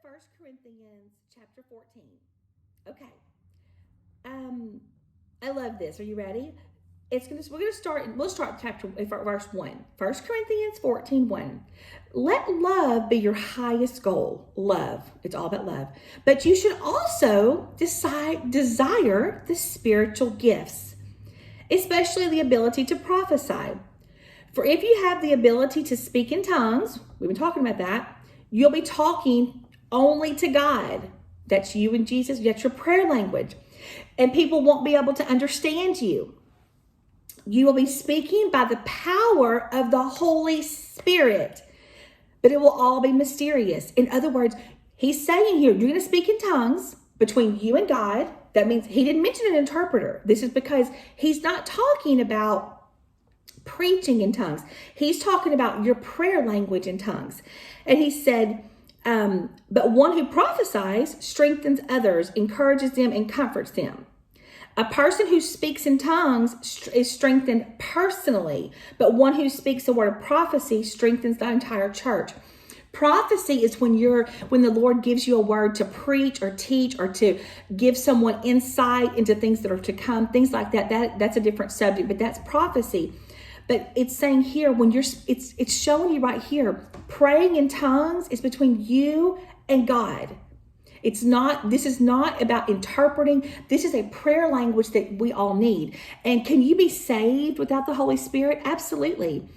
First Corinthians chapter 14. Okay. I love this. Are you ready? We'll start verse 1. 1 Corinthians 14:1. Let love be your highest goal. Love. It's all about love. But you should also desire the spiritual gifts, especially the ability to prophesy. For if you have the ability to speak in tongues, we've been talking about that, you'll be talking only to God. That's you and Jesus. That's your prayer language. And people won't be able to understand you. You will be speaking by the power of the Holy Spirit, but it will all be mysterious. In other words, he's saying here, you're going to speak in tongues between you and God. That means he didn't mention an interpreter. This is because he's not talking about preaching in tongues. He's talking about your prayer language in tongues. And he said, but one who prophesies strengthens others, encourages them, and comforts them. A person who speaks in tongues is strengthened personally, but one who speaks a word of prophecy strengthens the entire church. Prophecy is when the Lord gives you a word to preach or teach or to give someone insight into things that are to come, things like that. That's a different subject, but that's prophecy. But it's saying here, it's showing you right here, praying in tongues is between you and God. This is not about interpreting. This is a prayer language that we all need. And can you be saved without the Holy Spirit? Absolutely.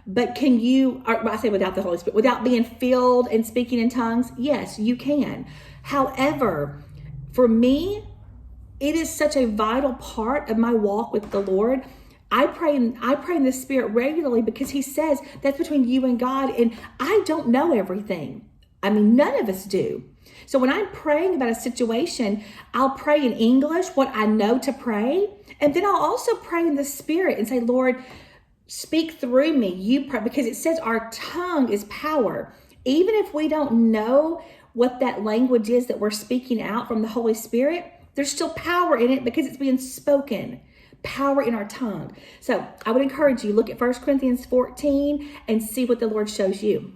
But I say without the Holy Spirit, without being filled and speaking in tongues? Yes, you can. However, for me, it is such a vital part of my walk with the Lord. I pray in the Spirit regularly because he says that's between you and God. And I don't know everything. I mean, none of us do. So when I'm praying about a situation, I'll pray in English what I know to pray. And then I'll also pray in the Spirit and say, Lord, speak through me. You pray, because it says our tongue is power. Even if we don't know what that language is that we're speaking out from the Holy Spirit, there's still power in it because it's being spoken. Power in our tongue. So I would encourage you, look at 1 Corinthians 14 and see what the Lord shows you.